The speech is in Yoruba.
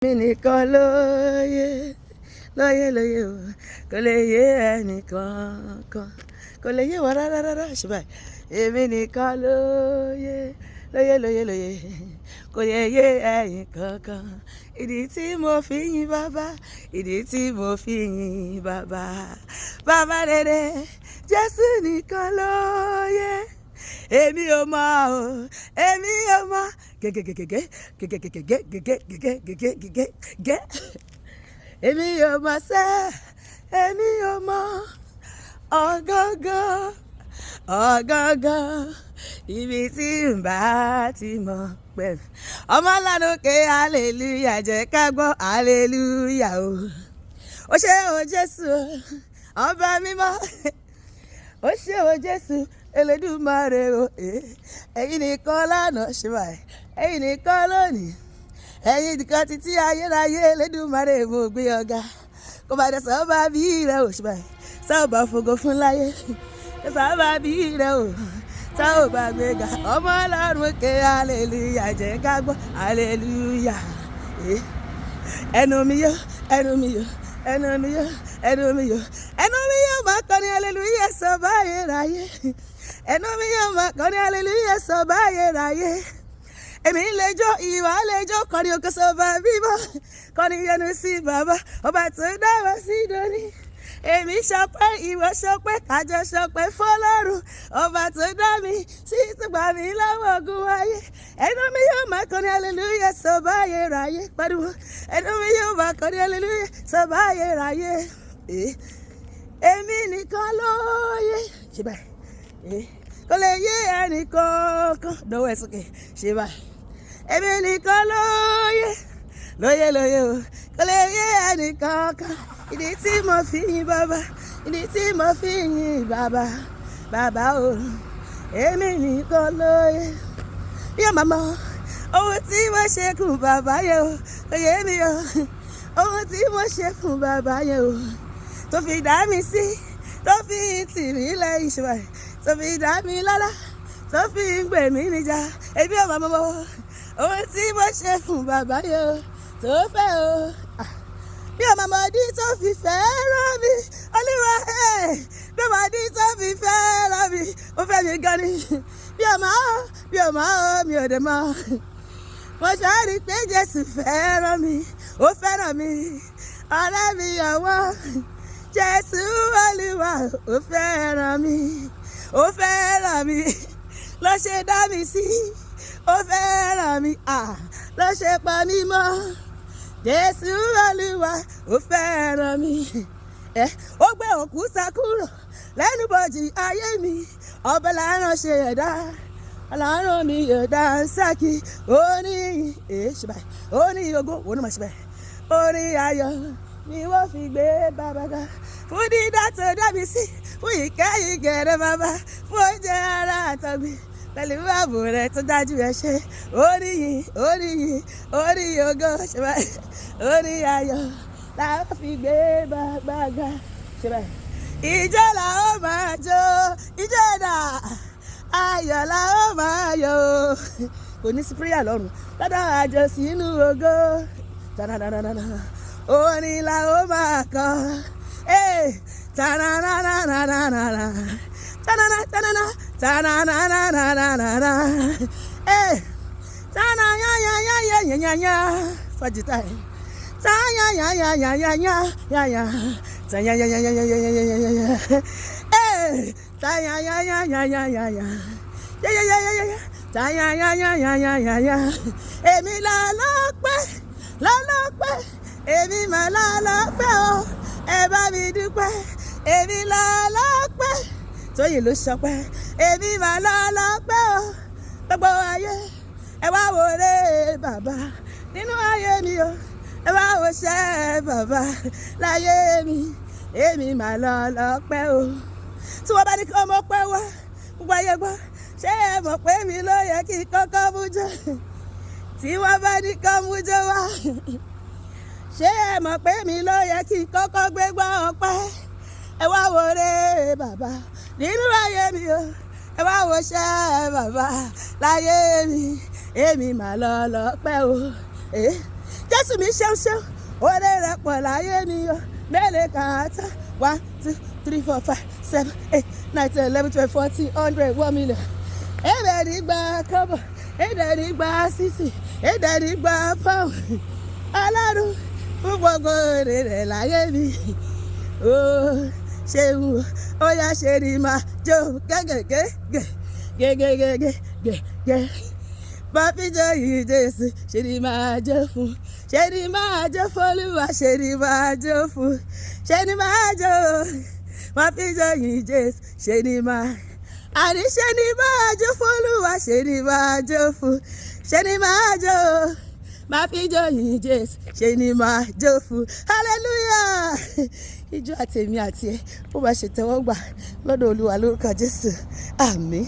Nikan loye, loye o, koleye enikankan, koleye wa rárá ṣùgbọ́n èmi nìkan loye, loye, koleye enikankan. Ìdí tí mo fi yìn bàbá, ìdí tí mo fi yìn bàbá, bàbá rere, Jésù nìkan loye. Èmi ò mọ̀ o, èmi ò mọ̀ gẹ́gẹ́gẹ́gẹ́gẹ́gẹ́gẹ́gẹ́gẹ́gẹ́gẹ́gẹ́. Èmi ò mọ̀ sẹ́, èmi ò mọ̀ ọ̀gángan ibi tí n bá ti mọ̀ pẹ̀lú. Ọmọ lánàá hallelujah jẹ́ ká gbọ́ hallelujah o. Ó ṣé o Jésù ọba mímọ́, ó ṣé o Jésù Elédùmarè o. Ẹ̀yin nìkan lánàá ṣe báyìí, ẹ̀yin nìkan lónìí, ẹ̀yin nìkan títí ayérayé Elédùmarè mo gbé ọ̀gá. Kò bá dé sọ́ba bí rẹ̀ ò ṣe báyìí, sọ́ba fògo fún láyé, sọ́ba bí rẹ̀ ò sọ́ba gbéga. Ọmọ Ọlọ́run ké hallelujah jẹ́ ká gbọ́ hallelujah. Ẹnu mi yó, ẹnu mi yó, ẹnu mi yó, ẹnu mi yó, ẹnu mi yó máa kọrin hallelujah sọ́ba ayérayé. Ẹnu mi yóò máa kọrin hallelujah sọ́ba ayérayé. Èmi lè jó, ìwà lè jó, kọrin ògo sọ́ba bímọ, kọrin yẹnu sí bàbá, ọba tó dá wa sí dòní. Èmi ṣọpẹ́, ìwọ ṣọpẹ́, kájọ ṣọpẹ́ fọ́lọ́run, ọba tó dá mi sí ìtùgbà mi lọ́wọ́ ogun ayé. Ẹnu mi yóò máa kọrin hallelujah sọ́ba ayérayé. Pariwo, ẹnu mi yóò máa kọrin hallelujah sọ́ba ayérayé. Èmi nìkan lóye. Ṣé báyìí? Koleye enikankan, dọwọ́ ẹ sókè, ṣe báyìí. Èmi nìkan loye o, koleye enikankan. Ìdí tí mo fi yìn bàbá, ìdí tí mo fi yìn bàbá o. Èmi nìkan loye. Bí ọmọ mọ ohun tí mo ṣe fún bàbá yẹn o, oyè mi o. Ohun tí mo ṣe fún bàbá yẹn o, tó fi dá mi sí, tó fi tì mí lẹ́yìn ṣe báyìí, tó fi dá mi lọ́lá, tó fi ń gbè mí níjà. Èmi ò mọ̀ ohun tí mo ṣe fún bàbá yẹn o, tó fẹ́ o. Bí ọmọ ọmọdé tó fi fẹ́ràn mi, Olúwa bí ọmọdé tó fi fẹ́ràn mi, ó fẹ́ mi gan ni. Bí ọmọ mi ò dé mọ́. Mo ṣàrí pé Jésù fẹ́ràn mi, ó fẹ́ràn mi, ọ̀rẹ́ mi ọ̀wọ́. Jésù Olúwa ó fẹ́ràn mi, ó fẹ́ràn mi, ló ṣe dá mi sí, ó fẹ́ràn mi, ló ṣe pa mí mọ́. Jésù Olúwa ó fẹ́ràn mi. Ó gbé òkúta kúrò lẹ́nu bòjì ayé mi, ọba làárọ̀ ṣe ẹ̀dá, ọlọ́run mi yóò dá ń sákì. Ó ní ṣe báyìí, ó ní ogún, òun náà máa ṣe báyìí. Ó ní ayọ̀ ni wọ́n fi gbé bàbá ga, fún dídá tó dá mi sí, fún ìkẹyìn gẹ̀rẹ́ bàbá, fún oúnjẹ ara àtọ̀gbìn, pẹ̀lú ààbò rẹ̀ tó dájú ẹ ṣe. Oríyìn ògo ṣe báyìí, orí ayọ̀ la ó fi gbé bàbá ga ṣe báyìí. Ìjọ la ó máa jó, ìjọ dà, ayọ̀ la ó máa yọ̀. Kò ní sí prayer lọ́rùn, lọ́dọ̀ àjọ sínú ògo. Orin la ó máa kọ, tananana, tananana, fajita, èmi lọ́lọ́pẹ́, èmi mà lọ́lọ́pẹ́ o, ẹ bá mi dúpẹ́. Èmi lọ́lọ́pẹ́, Tóyìn ló sọpẹ́. Èmi mà lọ́lọ́pẹ́ o, gbogbo ayé ẹ wá wòrè bàbá nínú ayé mi o, ẹ wá wòṣẹ́ bàbá láyé mi. Èmi mà lọ́lọ́pẹ́ o. Tí wọ́n bá ní kí ọmọ pẹ́ wá, gbogbo ayé gbọ́, ṣé ẹ mọ̀ pé mi ló yẹ kí kọ́kọ́ mú jẹ́? Tí wọ́n bá ní kọ́ mú jẹ́ wá, ṣé ẹ mọ̀ pé mi ló yẹ kí kọ́kọ́ gbégbá ọpẹ́? Ẹ wá wòrè bàbá nínú ayé mi o, ẹ wá wòṣẹ́ bàbá láyé mi. Èmi mà lọ́lọ́pẹ́ o. Jésù mi ṣeun ṣeun, oore rẹ̀ pọ̀ láyé mi o, mélòó kan àtà 1, 2, 3, 4, 5, 7, 8, 9, 10, 11, 12, 14, 100, 1 million. Èdè gba kọ́bọ̀, èdè gba sísì, èdè gba pound. Ọlọ́run fún gbogbo oore rẹ̀ láyé mi. Ó ṣeun o, ó yá ṣe ni máa jó gẹ́gẹ́gẹ́gẹ́gẹ́gẹ́gẹ́. Bàbí jọ yìí Jésù, ṣe ni máa jó fún. Ṣe ni máa jó f'Olúwa, ṣe ni máa jó fún. Ṣe ni máa jó. Bàbí jọ yìí Jésù, ṣe ni máa. Àní ṣe ni máa jó f'Olúwa, ṣe ni máa jó fún. Ṣe ni máa jó. Bàbí jọ yìí Jésù, ṣe ni máa jó fún. Hallelujah. Ijó àtèmi àti ẹ, bó bá ṣe tẹ́wọ́ gbà lọ́dọ̀ Olúwa lórúkọ Jésù. Àmín.